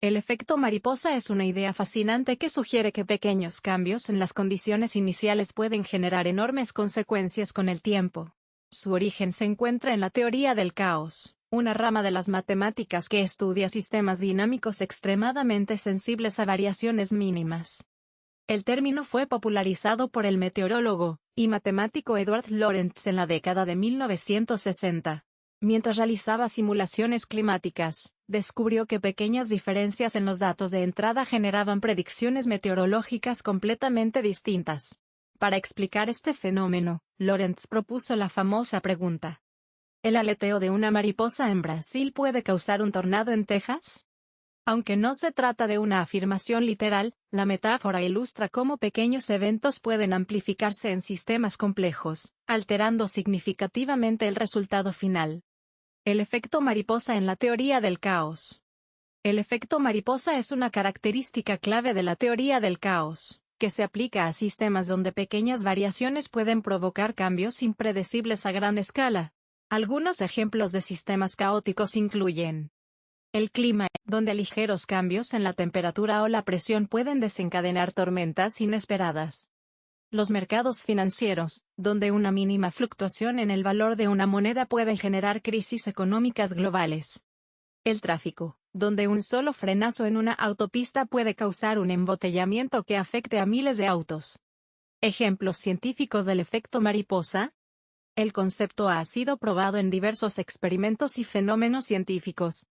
El efecto mariposa es una idea fascinante que sugiere que pequeños cambios en las condiciones iniciales pueden generar enormes consecuencias con el tiempo. Su origen se encuentra en la teoría del caos, una rama de las matemáticas que estudia sistemas dinámicos extremadamente sensibles a variaciones mínimas. El término fue popularizado por el meteorólogo y matemático Edward Lorenz en la década de 1960. Mientras realizaba simulaciones climáticas, descubrió que pequeñas diferencias en los datos de entrada generaban predicciones meteorológicas completamente distintas. Para explicar este fenómeno, Lorenz propuso la famosa pregunta: ¿el aleteo de una mariposa en Brasil puede causar un tornado en Texas? Aunque no se trata de una afirmación literal, la metáfora ilustra cómo pequeños eventos pueden amplificarse en sistemas complejos, alterando significativamente el resultado final. El efecto mariposa en la teoría del caos. El efecto mariposa es una característica clave de la teoría del caos, que se aplica a sistemas donde pequeñas variaciones pueden provocar cambios impredecibles a gran escala. Algunos ejemplos de sistemas caóticos incluyen el clima, donde ligeros cambios en la temperatura o la presión pueden desencadenar tormentas inesperadas. Los mercados financieros, donde una mínima fluctuación en el valor de una moneda puede generar crisis económicas globales. El tráfico, donde un solo frenazo en una autopista puede causar un embotellamiento que afecte a miles de autos. Ejemplos científicos del efecto mariposa. El concepto ha sido probado en diversos experimentos y fenómenos científicos.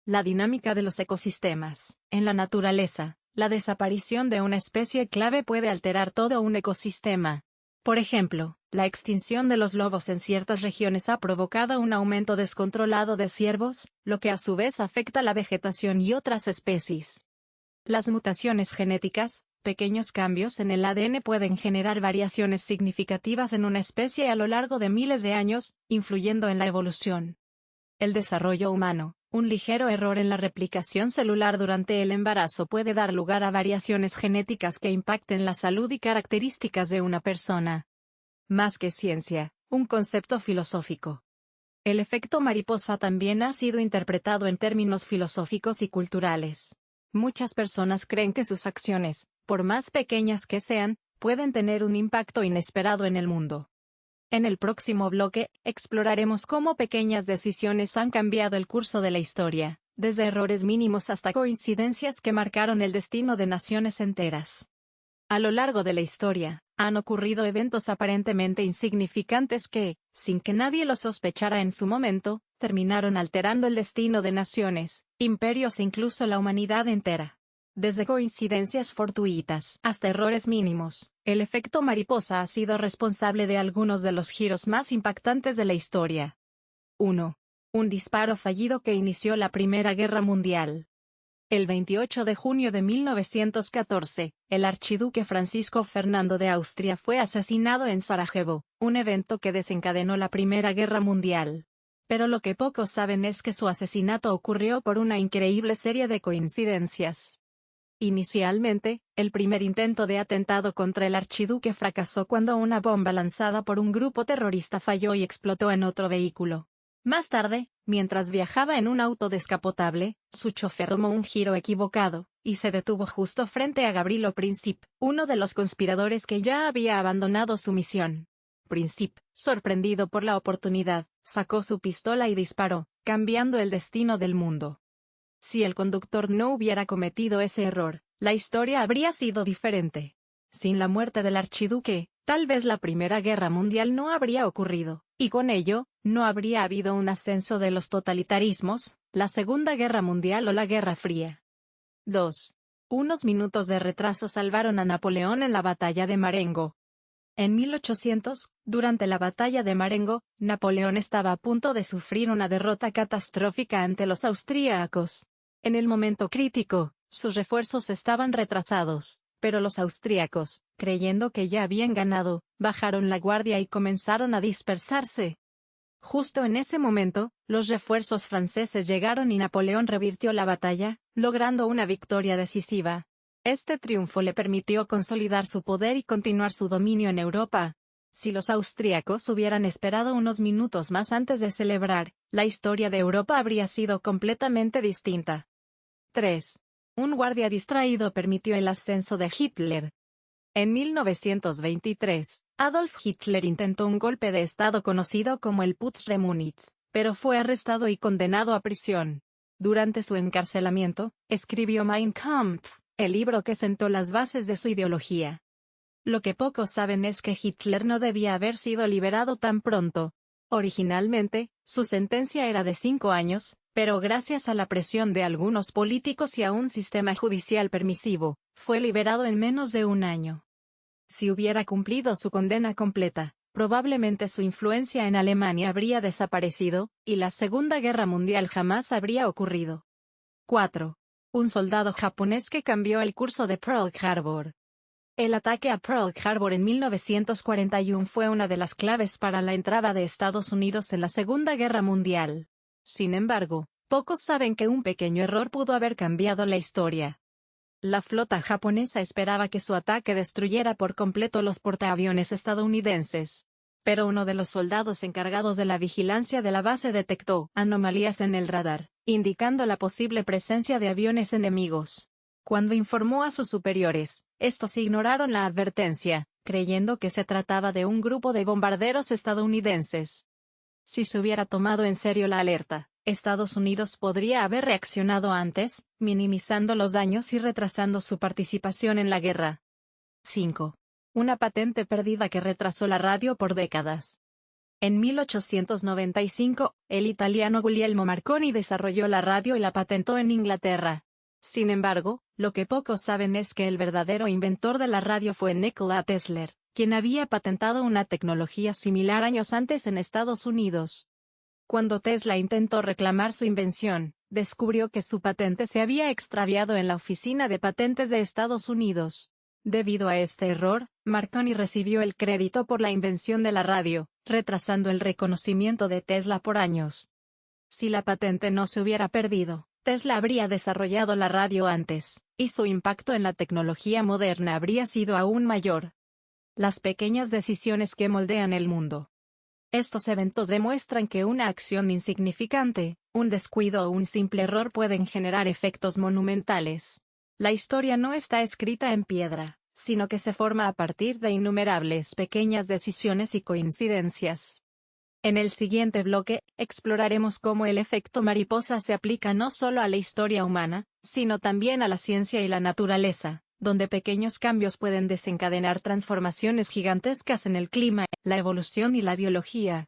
La dinámica de los ecosistemas. En la naturaleza, la desaparición de una especie clave puede alterar todo un ecosistema. Por ejemplo, la extinción de los lobos en ciertas regiones ha provocado un aumento descontrolado de ciervos, lo que a su vez afecta la vegetación y otras especies. Las mutaciones genéticas. Pequeños cambios en el ADN pueden generar variaciones significativas en una especie a lo largo de miles de años, influyendo en la evolución. El desarrollo humano. Un ligero error en la replicación celular durante el embarazo puede dar lugar a variaciones genéticas que impacten la salud y características de una persona. Más que ciencia, un concepto filosófico. El efecto mariposa también ha sido interpretado en términos filosóficos y culturales. Muchas personas creen que sus acciones, por más pequeñas que sean, pueden tener un impacto inesperado en el mundo. En el próximo bloque, exploraremos cómo pequeñas decisiones han cambiado el curso de la historia, desde errores mínimos hasta coincidencias que marcaron el destino de naciones enteras. A lo largo de la historia, han ocurrido eventos aparentemente insignificantes que, sin que nadie lo sospechara en su momento, terminaron alterando el destino de naciones, imperios e incluso la humanidad entera. Desde coincidencias fortuitas hasta errores mínimos, el efecto mariposa ha sido responsable de algunos de los giros más impactantes de la historia. 1. Un disparo fallido que inició la Primera Guerra Mundial. El 28 de junio de 1914, el archiduque Francisco Fernando de Austria fue asesinado en Sarajevo, un evento que desencadenó la Primera Guerra Mundial. Pero lo que pocos saben es que su asesinato ocurrió por una increíble serie de coincidencias. Inicialmente, el primer intento de atentado contra el archiduque fracasó cuando una bomba lanzada por un grupo terrorista falló y explotó en otro vehículo. Más tarde, mientras viajaba en un auto descapotable, su chofer tomó un giro equivocado, y se detuvo justo frente a Gavrilo Princip, uno de los conspiradores que ya había abandonado su misión. Princip, sorprendido por la oportunidad, sacó su pistola y disparó, cambiando el destino del mundo. Si el conductor no hubiera cometido ese error, la historia habría sido diferente. Sin la muerte del archiduque, tal vez la Primera Guerra Mundial no habría ocurrido, y con ello, no habría habido un ascenso de los totalitarismos, la Segunda Guerra Mundial o la Guerra Fría. 2. Unos minutos de retraso salvaron a Napoleón en la batalla de Marengo. En 1800, durante la batalla de Marengo, Napoleón estaba a punto de sufrir una derrota catastrófica ante los austríacos. En el momento crítico, sus refuerzos estaban retrasados, pero los austríacos, creyendo que ya habían ganado, bajaron la guardia y comenzaron a dispersarse. Justo en ese momento, los refuerzos franceses llegaron y Napoleón revirtió la batalla, logrando una victoria decisiva. Este triunfo le permitió consolidar su poder y continuar su dominio en Europa. Si los austríacos hubieran esperado unos minutos más antes de celebrar, la historia de Europa habría sido completamente distinta. 3. un guardia distraído permitió el ascenso de Hitler. En 1923, Adolf Hitler intentó un golpe de Estado conocido como el Putsch de Múnich, pero fue arrestado y condenado a prisión. Durante su encarcelamiento, escribió Mein Kampf, el libro que sentó las bases de su ideología. Lo que pocos saben es que Hitler no debía haber sido liberado tan pronto. Originalmente, su sentencia era de 5 años, pero gracias a la presión de algunos políticos y a un sistema judicial permisivo, fue liberado en menos de un año. Si hubiera cumplido su condena completa, probablemente su influencia en Alemania habría desaparecido, y la Segunda Guerra Mundial jamás habría ocurrido. 4. Un soldado japonés que cambió el curso de Pearl Harbor. El ataque a Pearl Harbor en 1941 fue una de las claves para la entrada de Estados Unidos en la Segunda Guerra Mundial. Sin embargo, pocos saben que un pequeño error pudo haber cambiado la historia. La flota japonesa esperaba que su ataque destruyera por completo los portaaviones estadounidenses. Pero uno de los soldados encargados de la vigilancia de la base detectó anomalías en el radar, indicando la posible presencia de aviones enemigos. Cuando informó a sus superiores, estos ignoraron la advertencia, creyendo que se trataba de un grupo de bombarderos estadounidenses. Si se hubiera tomado en serio la alerta, Estados Unidos podría haber reaccionado antes, minimizando los daños y retrasando su participación en la guerra. 5. Una patente perdida que retrasó la radio por décadas. En 1895, el italiano Guglielmo Marconi desarrolló la radio y la patentó en Inglaterra. Sin embargo, lo que pocos saben es que el verdadero inventor de la radio fue Nikola Tesla, quien había patentado una tecnología similar años antes en Estados Unidos. Cuando Tesla intentó reclamar su invención, descubrió que su patente se había extraviado en la Oficina de Patentes de Estados Unidos. Debido a este error, Marconi recibió el crédito por la invención de la radio, retrasando el reconocimiento de Tesla por años. Si la patente no se hubiera perdido, Tesla habría desarrollado la radio antes, y su impacto en la tecnología moderna habría sido aún mayor. Las pequeñas decisiones que moldean el mundo. Estos eventos demuestran que una acción insignificante, un descuido o un simple error pueden generar efectos monumentales. La historia no está escrita en piedra, sino que se forma a partir de innumerables pequeñas decisiones y coincidencias. En el siguiente bloque, exploraremos cómo el efecto mariposa se aplica no solo a la historia humana, sino también a la ciencia y la naturaleza, donde pequeños cambios pueden desencadenar transformaciones gigantescas en el clima, la evolución y la biología.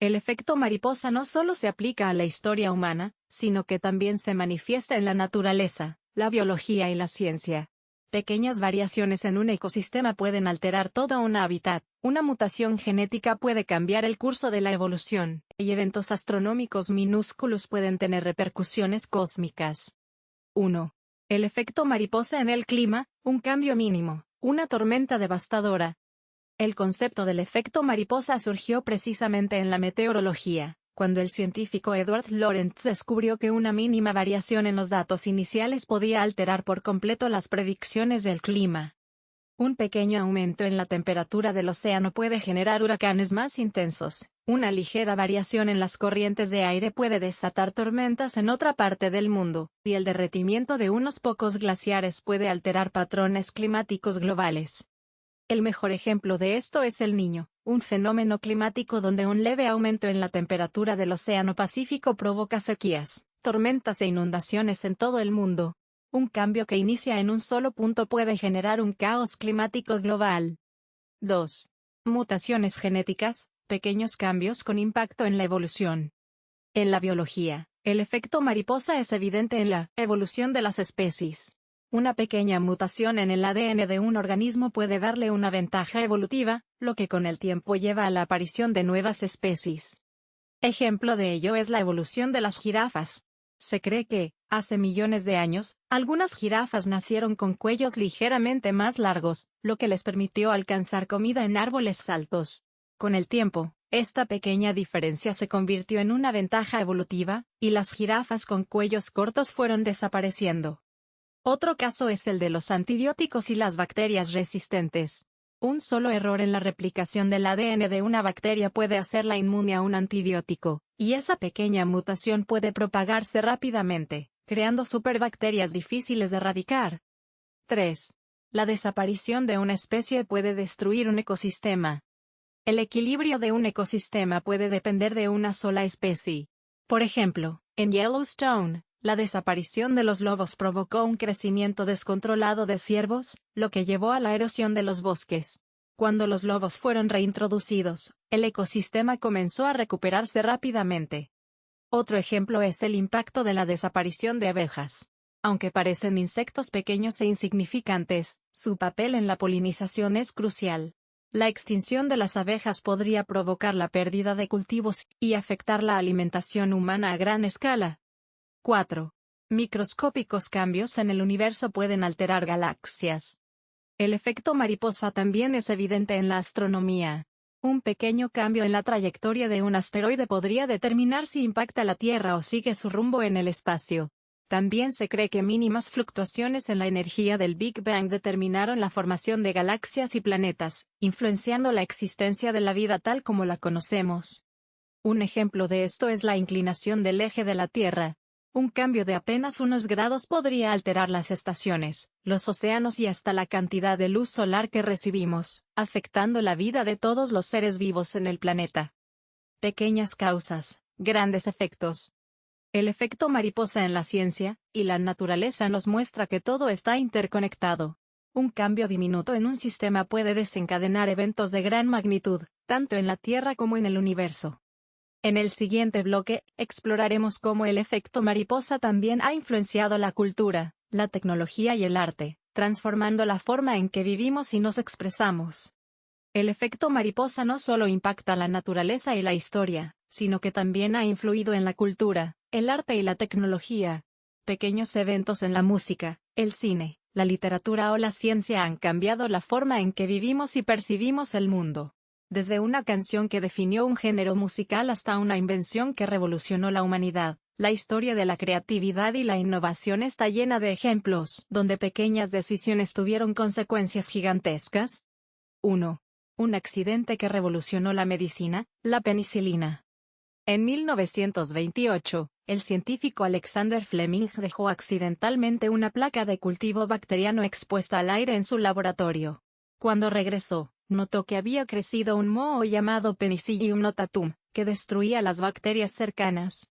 El efecto mariposa no solo se aplica a la historia humana, sino que también se manifiesta en la naturaleza, la biología y la ciencia. Pequeñas variaciones en un ecosistema pueden alterar todo un hábitat, una mutación genética puede cambiar el curso de la evolución, y eventos astronómicos minúsculos pueden tener repercusiones cósmicas. 1. El efecto mariposa en el clima, un cambio mínimo, una tormenta devastadora. El concepto del efecto mariposa surgió precisamente en la meteorología, cuando el científico Edward Lorenz descubrió que una mínima variación en los datos iniciales podía alterar por completo las predicciones del clima. Un pequeño aumento en la temperatura del océano puede generar huracanes más intensos. Una ligera variación en las corrientes de aire puede desatar tormentas en otra parte del mundo, y el derretimiento de unos pocos glaciares puede alterar patrones climáticos globales. El mejor ejemplo de esto es el Niño, un fenómeno climático donde un leve aumento en la temperatura del Océano Pacífico provoca sequías, tormentas e inundaciones en todo el mundo. Un cambio que inicia en un solo punto puede generar un caos climático global. 2. Mutaciones genéticas, pequeños cambios con impacto en la evolución. En la biología, el efecto mariposa es evidente en la evolución de las especies. Una pequeña mutación en el ADN de un organismo puede darle una ventaja evolutiva, lo que con el tiempo lleva a la aparición de nuevas especies. Ejemplo de ello es la evolución de las jirafas. Se cree que, hace millones de años, algunas jirafas nacieron con cuellos ligeramente más largos, lo que les permitió alcanzar comida en árboles altos. Con el tiempo, esta pequeña diferencia se convirtió en una ventaja evolutiva, y las jirafas con cuellos cortos fueron desapareciendo. Otro caso es el de los antibióticos y las bacterias resistentes. Un solo error en la replicación del ADN de una bacteria puede hacerla inmune a un antibiótico, y esa pequeña mutación puede propagarse rápidamente, creando superbacterias difíciles de erradicar. 3. La desaparición de una especie puede destruir un ecosistema. El equilibrio de un ecosistema puede depender de una sola especie. Por ejemplo, en Yellowstone, la desaparición de los lobos provocó un crecimiento descontrolado de ciervos, lo que llevó a la erosión de los bosques. Cuando los lobos fueron reintroducidos, el ecosistema comenzó a recuperarse rápidamente. Otro ejemplo es el impacto de la desaparición de abejas. Aunque parecen insectos pequeños e insignificantes, su papel en la polinización es crucial. La extinción de las abejas podría provocar la pérdida de cultivos y afectar la alimentación humana a gran escala. 4. Microscópicos cambios en el universo pueden alterar galaxias. El efecto mariposa también es evidente en la astronomía. Un pequeño cambio en la trayectoria de un asteroide podría determinar si impacta la Tierra o sigue su rumbo en el espacio. También se cree que mínimas fluctuaciones en la energía del Big Bang determinaron la formación de galaxias y planetas, influenciando la existencia de la vida tal como la conocemos. Un ejemplo de esto es la inclinación del eje de la Tierra. Un cambio de apenas unos grados podría alterar las estaciones, los océanos y hasta la cantidad de luz solar que recibimos, afectando la vida de todos los seres vivos en el planeta. Pequeñas causas, grandes efectos. El efecto mariposa en la ciencia y la naturaleza nos muestra que todo está interconectado. Un cambio diminuto en un sistema puede desencadenar eventos de gran magnitud, tanto en la Tierra como en el universo. En el siguiente bloque, exploraremos cómo el efecto mariposa también ha influenciado la cultura, la tecnología y el arte, transformando la forma en que vivimos y nos expresamos. El efecto mariposa no solo impacta la naturaleza y la historia, sino que también ha influido en la cultura, el arte y la tecnología. Pequeños eventos en la música, el cine, la literatura o la ciencia han cambiado la forma en que vivimos y percibimos el mundo. Desde una canción que definió un género musical hasta una invención que revolucionó la humanidad, la historia de la creatividad y la innovación está llena de ejemplos donde pequeñas decisiones tuvieron consecuencias gigantescas. 1. Un accidente que revolucionó la medicina, la penicilina. En 1928, el científico Alexander Fleming dejó accidentalmente una placa de cultivo bacteriano expuesta al aire en su laboratorio. Cuando regresó, notó que había crecido un moho llamado Penicillium notatum, que destruía las bacterias cercanas.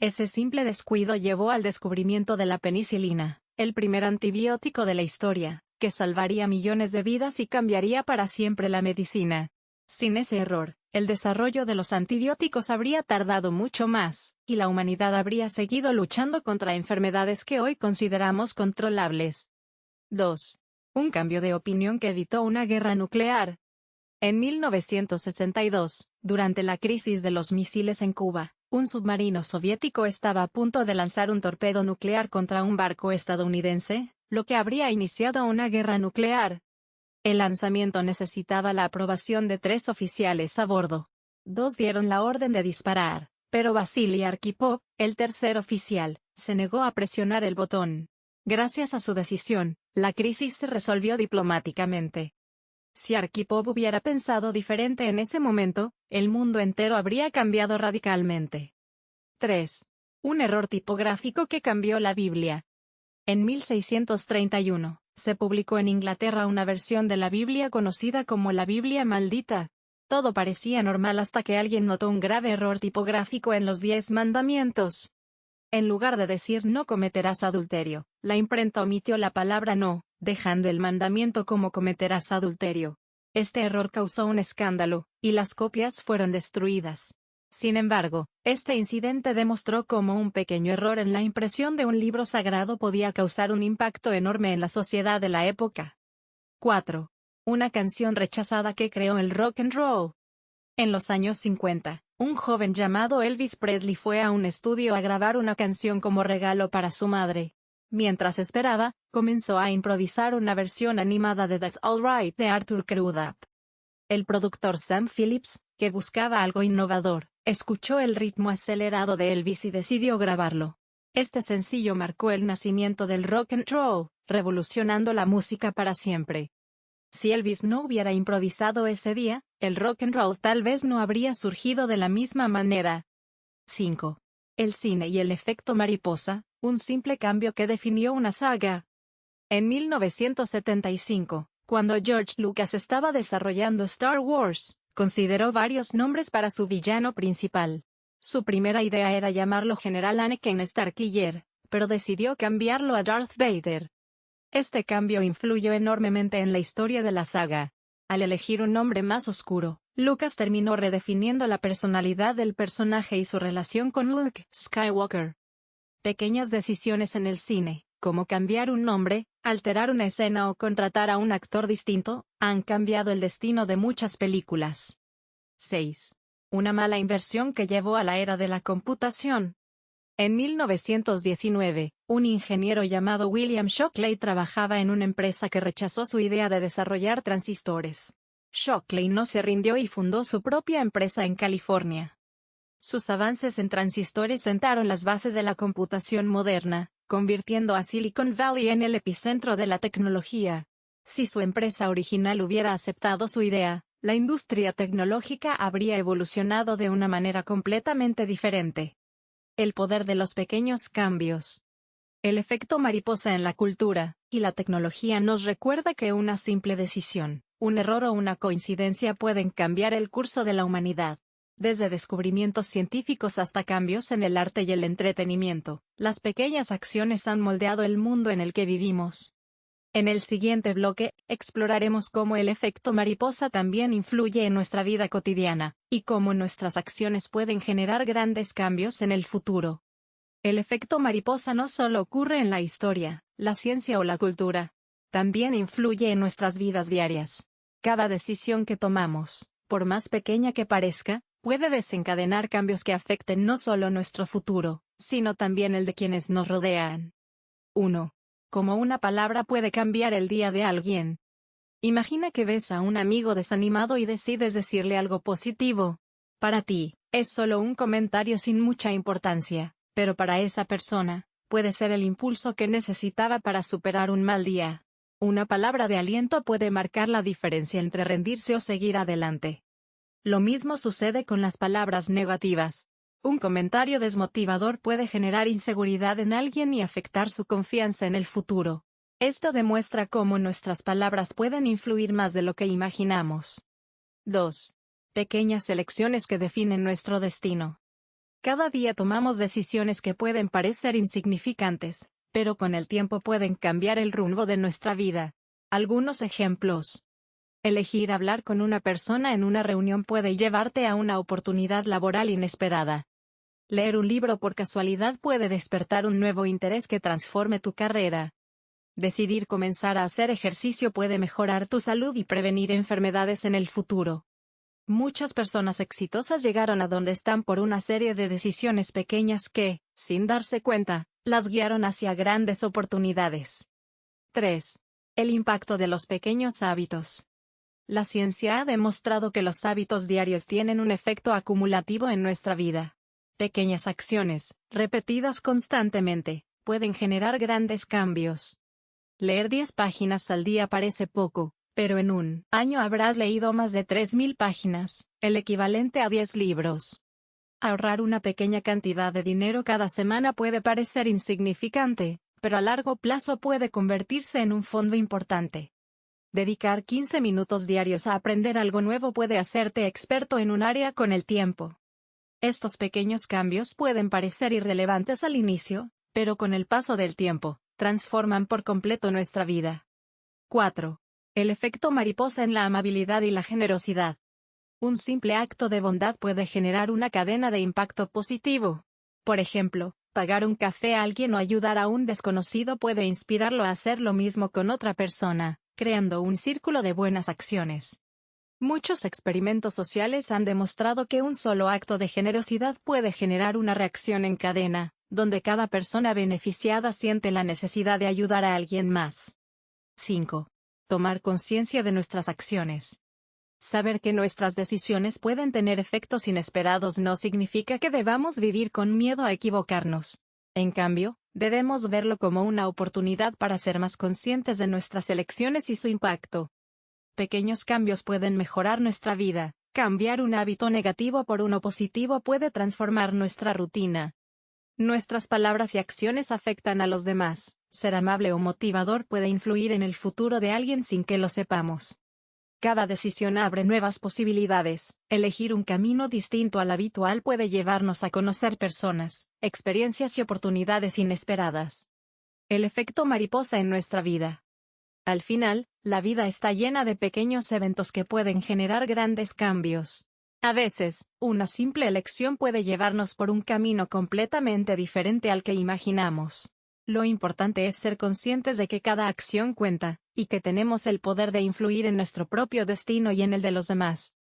Ese simple descuido llevó al descubrimiento de la penicilina, el primer antibiótico de la historia, que salvaría millones de vidas y cambiaría para siempre la medicina. Sin ese error, el desarrollo de los antibióticos habría tardado mucho más, y la humanidad habría seguido luchando contra enfermedades que hoy consideramos controlables. 2. Un cambio de opinión que evitó una guerra nuclear. En 1962, durante la crisis de los misiles en Cuba, un submarino soviético estaba a punto de lanzar un torpedo nuclear contra un barco estadounidense, lo que habría iniciado una guerra nuclear. El lanzamiento necesitaba la aprobación de 3 oficiales a bordo. 2 dieron la orden de disparar, pero Vasily Arkhipov, el tercer oficial, se negó a presionar el botón. Gracias a su decisión, la crisis se resolvió diplomáticamente. Si Arkhipov hubiera pensado diferente en ese momento, el mundo entero habría cambiado radicalmente. 3. Un error tipográfico que cambió la Biblia. En 1631, se publicó en Inglaterra una versión de la Biblia conocida como la Biblia maldita. Todo parecía normal hasta que alguien notó un grave error tipográfico en los 10 mandamientos. En lugar de decir no cometerás adulterio, la imprenta omitió la palabra no, dejando el mandamiento como cometerás adulterio. Este error causó un escándalo, y las copias fueron destruidas. Sin embargo, este incidente demostró cómo un pequeño error en la impresión de un libro sagrado podía causar un impacto enorme en la sociedad de la época. 4. Una canción rechazada que creó el rock and roll. En los años 50, un joven llamado Elvis Presley fue a un estudio a grabar una canción como regalo para su madre. Mientras esperaba, comenzó a improvisar una versión animada de That's All Right de Arthur Crudup. El productor Sam Phillips, que buscaba algo innovador, escuchó el ritmo acelerado de Elvis y decidió grabarlo. Este sencillo marcó el nacimiento del rock and roll, revolucionando la música para siempre. Si Elvis no hubiera improvisado ese día, el rock and roll tal vez no habría surgido de la misma manera. 5. El cine y el efecto mariposa. un simple cambio que definió una saga. En 1975, cuando George Lucas estaba desarrollando Star Wars, consideró varios nombres para su villano principal. Su primera idea era llamarlo General Anakin Starkiller, pero decidió cambiarlo a Darth Vader. Este cambio influyó enormemente en la historia de la saga. Al elegir un nombre más oscuro, Lucas terminó redefiniendo la personalidad del personaje y su relación con Luke Skywalker. Pequeñas decisiones en el cine, como cambiar un nombre, alterar una escena o contratar a un actor distinto, han cambiado el destino de muchas películas. 6. Una mala inversión que llevó a la era de la computación. En 1919, un ingeniero llamado William Shockley trabajaba en una empresa que rechazó su idea de desarrollar transistores. Shockley no se rindió y fundó su propia empresa en California. Sus avances en transistores sentaron las bases de la computación moderna, convirtiendo a Silicon Valley en el epicentro de la tecnología. Si su empresa original hubiera aceptado su idea, la industria tecnológica habría evolucionado de una manera completamente diferente. El poder de los pequeños cambios. El efecto mariposa en la cultura y la tecnología nos recuerda que una simple decisión, un error o una coincidencia pueden cambiar el curso de la humanidad. Desde descubrimientos científicos hasta cambios en el arte y el entretenimiento, las pequeñas acciones han moldeado el mundo en el que vivimos. En el siguiente bloque, exploraremos cómo el efecto mariposa también influye en nuestra vida cotidiana, y cómo nuestras acciones pueden generar grandes cambios en el futuro. El efecto mariposa no solo ocurre en la historia, la ciencia o la cultura. También influye en nuestras vidas diarias. Cada decisión que tomamos, por más pequeña que parezca, puede desencadenar cambios que afecten no solo nuestro futuro, sino también el de quienes nos rodean. 1. Cómo una palabra puede cambiar el día de alguien. Imagina que ves a un amigo desanimado y decides decirle algo positivo. Para ti, es solo un comentario sin mucha importancia, pero para esa persona, puede ser el impulso que necesitaba para superar un mal día. Una palabra de aliento puede marcar la diferencia entre rendirse o seguir adelante. Lo mismo sucede con las palabras negativas. Un comentario desmotivador puede generar inseguridad en alguien y afectar su confianza en el futuro. Esto demuestra cómo nuestras palabras pueden influir más de lo que imaginamos. 2. Pequeñas elecciones que definen nuestro destino. Cada día tomamos decisiones que pueden parecer insignificantes, pero con el tiempo pueden cambiar el rumbo de nuestra vida. Algunos ejemplos. Elegir hablar con una persona en una reunión puede llevarte a una oportunidad laboral inesperada. Leer un libro por casualidad puede despertar un nuevo interés que transforme tu carrera. Decidir comenzar a hacer ejercicio puede mejorar tu salud y prevenir enfermedades en el futuro. Muchas personas exitosas llegaron a donde están por una serie de decisiones pequeñas que, sin darse cuenta, las guiaron hacia grandes oportunidades. 3. El impacto de los pequeños hábitos. La ciencia ha demostrado que los hábitos diarios tienen un efecto acumulativo en nuestra vida. Pequeñas acciones, repetidas constantemente, pueden generar grandes cambios. Leer 10 páginas al día parece poco, pero en un año habrás leído más de 3.000 páginas, el equivalente a 10 libros. Ahorrar una pequeña cantidad de dinero cada semana puede parecer insignificante, pero a largo plazo puede convertirse en un fondo importante. Dedicar 15 minutos diarios a aprender algo nuevo puede hacerte experto en un área con el tiempo. Estos pequeños cambios pueden parecer irrelevantes al inicio, pero con el paso del tiempo, transforman por completo nuestra vida. 4. El efecto mariposa en la amabilidad y la generosidad. Un simple acto de bondad puede generar una cadena de impacto positivo. Por ejemplo, pagar un café a alguien o ayudar a un desconocido puede inspirarlo a hacer lo mismo con otra persona, creando un círculo de buenas acciones. Muchos experimentos sociales han demostrado que un solo acto de generosidad puede generar una reacción en cadena, donde cada persona beneficiada siente la necesidad de ayudar a alguien más. 5. Tomar conciencia de nuestras acciones. Saber que nuestras decisiones pueden tener efectos inesperados no significa que debamos vivir con miedo a equivocarnos. En cambio, debemos verlo como una oportunidad para ser más conscientes de nuestras elecciones y su impacto. Pequeños cambios pueden mejorar nuestra vida. Cambiar un hábito negativo por uno positivo puede transformar nuestra rutina. Nuestras palabras y acciones afectan a los demás. Ser amable o motivador puede influir en el futuro de alguien sin que lo sepamos. Cada decisión abre nuevas posibilidades. Elegir un camino distinto al habitual puede llevarnos a conocer personas, experiencias y oportunidades inesperadas. El efecto mariposa en nuestra vida. Al final, la vida está llena de pequeños eventos que pueden generar grandes cambios. A veces, una simple elección puede llevarnos por un camino completamente diferente al que imaginamos. Lo importante es ser conscientes de que cada acción cuenta, y que tenemos el poder de influir en nuestro propio destino y en el de los demás.